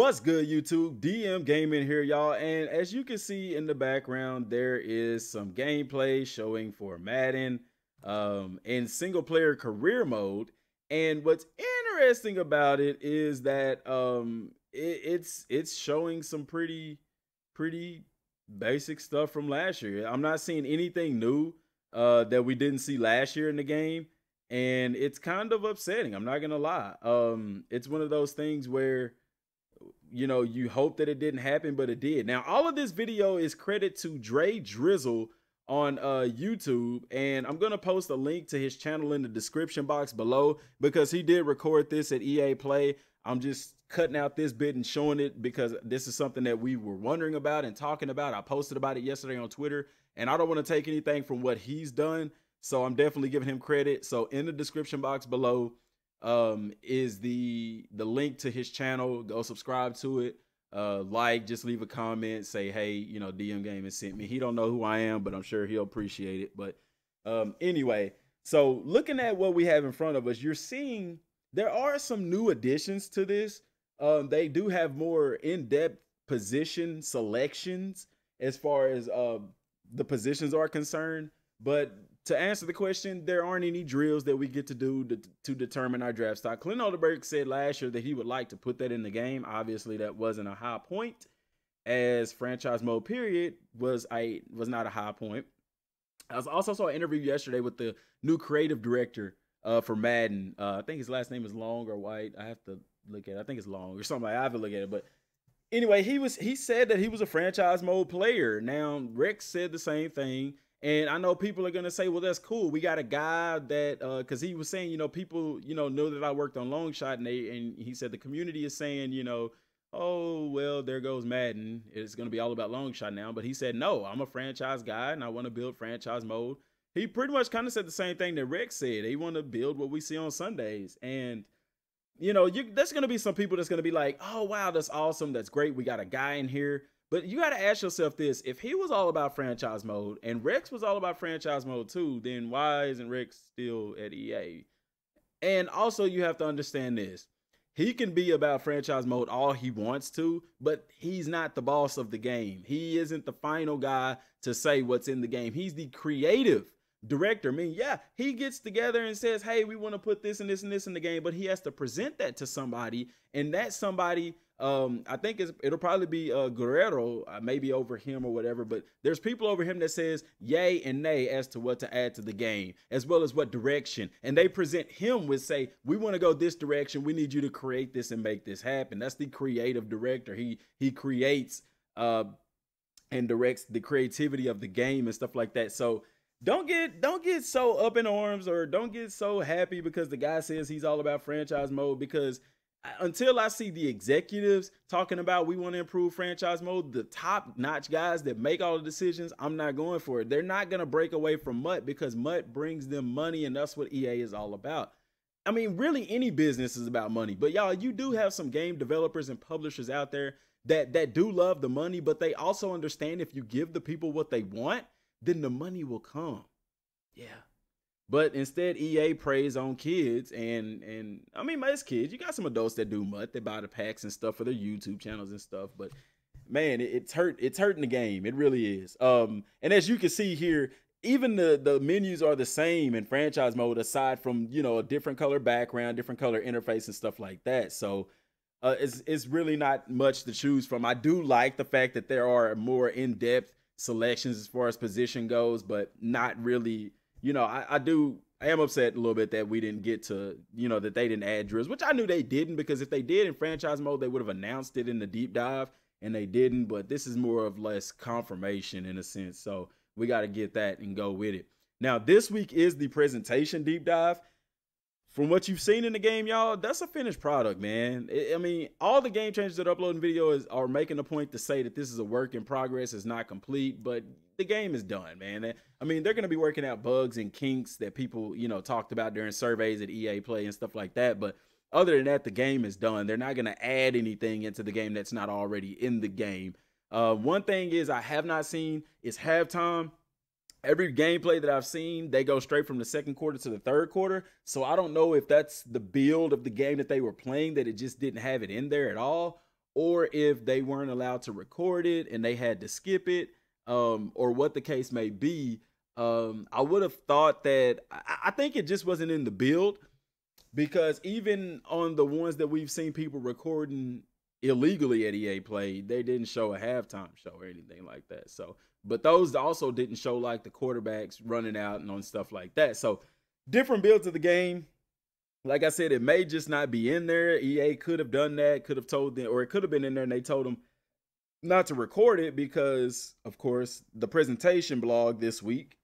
What's good, YouTube? Dmgaming here, y'all. And as you can see in the background, there is some gameplay showing for Madden in single player career mode. And what's interesting about it is that it's showing some pretty basic stuff from last year. I'm not seeing anything new that we didn't see last year in the game, and it's kind of upsetting. I'm not gonna lie. It's one of those things where you hope that it didn't happen, but it did. Now, all of this video is credit to Dre Drizzle on YouTube, and I'm gonna post a link to his channel in the description box below because he did record this at EA Play. I'm just cutting out this bit and showing it because this is something that we were wondering about and talking about. I posted about it yesterday on Twitter, and I don't want to take anything from what he's done, so I'm definitely giving him credit. So in the description box below is the link to his channel. Go subscribe to it, just leave a comment, say, hey, Dmgaming sent me. He don't know who I am, but I'm sure he'll appreciate it. But anyway, so looking at what we have in front of us, you're seeing there are some new additions to this. They do have more in-depth position selections as far as the positions are concerned, but to answer the question, there aren't any drills that we get to do to determine our draft stock. Clint Oldenburg said last year that he would like to put that in the game. Obviously, that wasn't a high point, as franchise mode period was not a high point. I also saw an interview yesterday with the new creative director for Madden. I think his last name is Long or White. I have to look at it. I think it's Long or something. I have to look at it. But anyway, he said that he was a franchise mode player. Now, Rex said the same thing. And I know people are going to say, well, that's cool. We got a guy that, because he was saying, people, know that I worked on Long Shot. And he said the community is saying, oh, well, there goes Madden. It's going to be all about Long Shot now. But he said, no, I'm a franchise guy and I want to build franchise mode. He pretty much kind of said the same thing that Rex said. He want to build what we see on Sundays. And, there's going to be some people that's going to be like, oh, wow, that's awesome. That's great. We got a guy in here. But you got to ask yourself this: if he was all about franchise mode and Rex was all about franchise mode too, then why isn't Rex still at EA? And also you have to understand this. He can be about franchise mode all he wants to, but he's not the boss of the game. He isn't the final guy to say what's in the game. He's the creative director. I mean, yeah, he gets together and says, hey, we want to put this and this and this in the game, but he has to present that to somebody, and that somebody, I think it'll probably be Guerrero, maybe over him or whatever, but there's people over him that says yay and nay as to what to add to the game, as well as what direction, and they present him with, say, we want to go this direction, we need you to create this and make this happen. That's the creative director. He creates and directs the creativity of the game and stuff like that. So don't get so up in arms or don't get so happy because the guy says he's all about franchise mode, because until I see the executives talking about we want to improve franchise mode, the top-notch guys that make all the decisions, I'm not going for it. They're not going to break away from MUT because MUT brings them money, and that's what EA is all about. I mean, really, any business is about money. But, y'all, you do have some game developers and publishers out there that do love the money, but they also understand if you give the people what they want, then the money will come. Yeah. But instead, EA preys on kids, and I mean, most kids. You got some adults that do MUT, they buy the packs and stuff for their YouTube channels and stuff. But man, it's hurting the game. It really is. And as you can see here, even the menus are the same in franchise mode, aside from a different color background, different color interface, and stuff like that. So it's really not much to choose from. I do like the fact that there are more in-depth selections as far as position goes, but not really. I am upset a little bit that we didn't get to, that they didn't add drills, which I knew they didn't, because if they did in franchise mode, they would have announced it in the deep dive, and they didn't. But this is more of less confirmation in a sense. So we got to get that and go with it. Now, this week is the presentation deep dive. From what you've seen in the game, y'all, that's a finished product, man. I mean, all the game changers that are uploading video are making a point to say that this is a work in progress, it's not complete, but the game is done, man. I mean, they're going to be working out bugs and kinks that people, talked about during surveys at EA Play and stuff like that. But other than that, the game is done. They're not going to add anything into the game that's not already in the game. One thing is I have not seen is halftime. Every gameplay that I've seen, they go straight from the second quarter to the third quarter. So I don't know if that's the build of the game that they were playing, that it just didn't have it in there at all, or if they weren't allowed to record it and they had to skip it, or what the case may be. I would have thought that I think it just wasn't in the build, because even on the ones that we've seen people recording illegally at EA Play, they didn't show a halftime show or anything like that. So, but those also didn't show like the quarterbacks running out and on stuff like that. So, different builds of the game. Like I said, it may just not be in there. EA could have done that, could have told them, or it could have been in there and they told them not to record it because, of course, the presentation blog this week,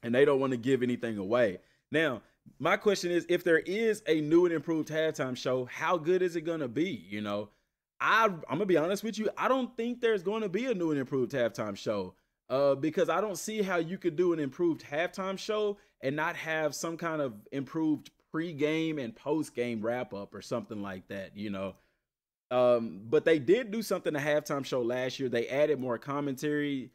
and they don't want to give anything away. Now, my question is, if there is a new and improved halftime show, how good is it going to be? You know, I'm going to be honest with you. I don't think there's going to be a new and improved halftime show, because I don't see how you could do an improved halftime show and not have some kind of improved pre-game and post-game wrap-up or something like that, you know. But they did do something to halftime show last year. They added more commentary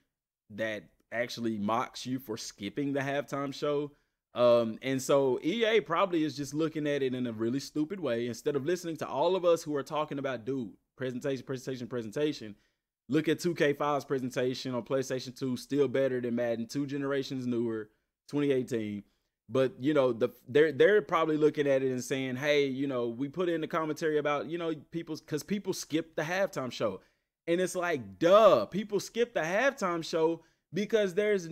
that actually mocks you for skipping the halftime show. And so EA probably is just looking at it in a really stupid way. Instead of listening to all of us who are talking about, dude, presentation, look at 2K5's presentation on PlayStation 2, still better than Madden, 2 generations newer, 2018. But, you know, they're probably looking at it and saying, hey, you know, we put in the commentary about, you know, because people skip the halftime show. And it's like, duh, people skip the halftime show because there's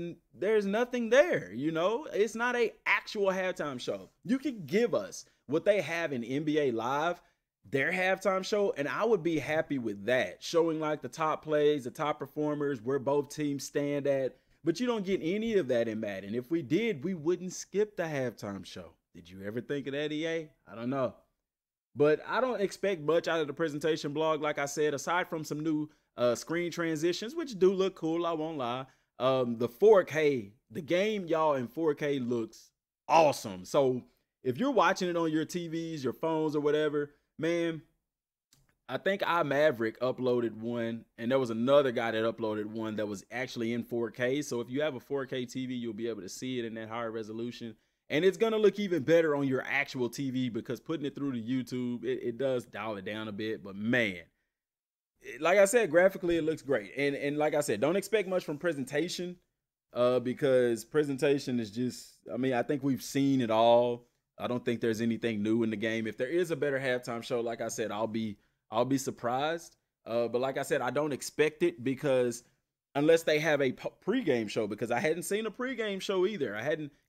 nothing there, you know? It's not a actual halftime show. You can give us what they have in NBA Live, their halftime show, and I would be happy with that, showing like the top plays, the top performers, where both teams stand at. But you don't get any of that in Madden. If we did, we wouldn't skip the halftime show. Did you ever think of that, EA? I don't know. But I don't expect much out of the presentation blog, like I said, aside from some new screen transitions, which do look cool, I won't lie. The 4K, the game, y'all, in 4K looks awesome. So if you're watching it on your TVs, your phones, or whatever, man, I think iMaverick uploaded one, and there was another guy that uploaded one that was actually in 4K. So if you have a 4K TV, you'll be able to see it in that higher resolution. And it's going to look even better on your actual TV, because putting it through to YouTube, it does dial it down a bit. But man, like I said, graphically, it looks great. And like I said, don't expect much from presentation, because presentation is just, I mean, I think we've seen it all. I don't think there's anything new in the game. If there is a better halftime show, like I said, I'll be surprised. But like I said, I don't expect it, because unless they have a pregame show, because I hadn't seen a pregame show either.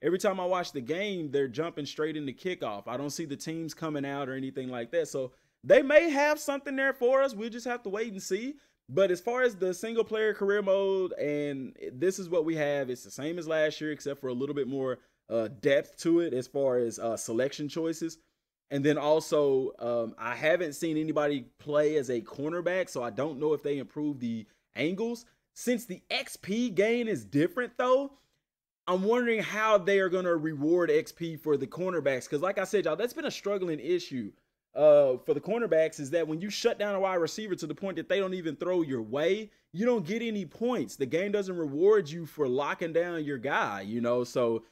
Every time I watch the game, they're jumping straight into kickoff. I don't see the teams coming out or anything like that. So they may have something there for us. We'll just have to wait and see. But as far as the single player career mode, and this is what we have, it's the same as last year, except for a little bit more depth to it as far as selection choices. And then also, I haven't seen anybody play as a cornerback, so I don't know if they improved the angles. Since the XP gain is different, though, I'm wondering how they are going to reward XP for the cornerbacks. Because like I said, y'all, that's been a struggling issue for the cornerbacks, is that when you shut down a wide receiver to the point that they don't even throw your way, you don't get any points. The game doesn't reward you for locking down your guy, you know, so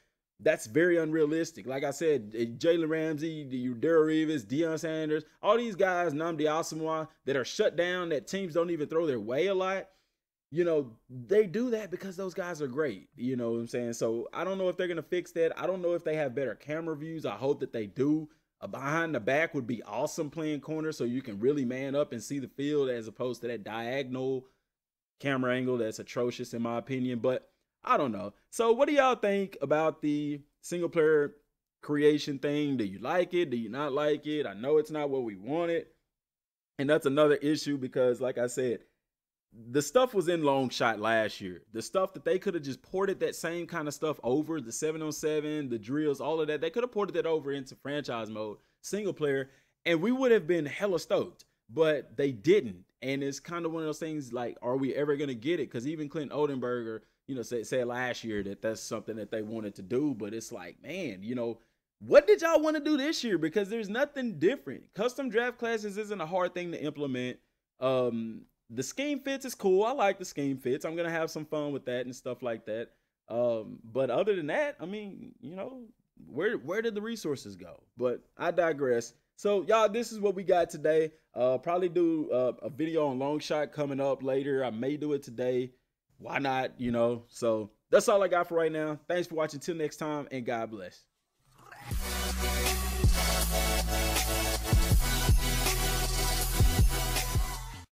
that's very unrealistic. Like I said, Jalen Ramsey, Darrell Reeves, Deion Sanders, all these guys, Nnamdi Asomugha, that are shut down, that teams don't even throw their way a lot. You know, they do that because those guys are great. You know what I'm saying? So I don't know if they're going to fix that. I don't know if they have better camera views. I hope that they do. Behind the back would be awesome playing corner, so you can really man up and see the field, as opposed to that diagonal camera angle that's atrocious in my opinion. But I don't know. So what do y'all think about the single player creation thing? Do you like it? Do you not like it? I know it's not what we wanted. And that's another issue, because like I said, the stuff was in long shot last year. The stuff that they could have just ported that same kind of stuff over, the 7-on-7, the drills, all of that, they could have ported that over into franchise mode, single player, and we would have been hella stoked. But they didn't. And it's kind of one of those things like, are we ever going to get it? Because even Clint Oldenburger, you know, said last year that that's something that they wanted to do. But it's like, man, you know, what did y'all want to do this year? Because there's nothing different. Custom draft classes isn't a hard thing to implement. The scheme fits is cool. I like the scheme fits. I'm going to have some fun with that and stuff like that. But other than that, I mean, you know, where did the resources go? But I digress. So y'all, this is what we got today. Probably do a video on long shot coming up later. I may do it today. Why not? You know. So that's all I got for right now. Thanks for watching. Till next time, and God bless.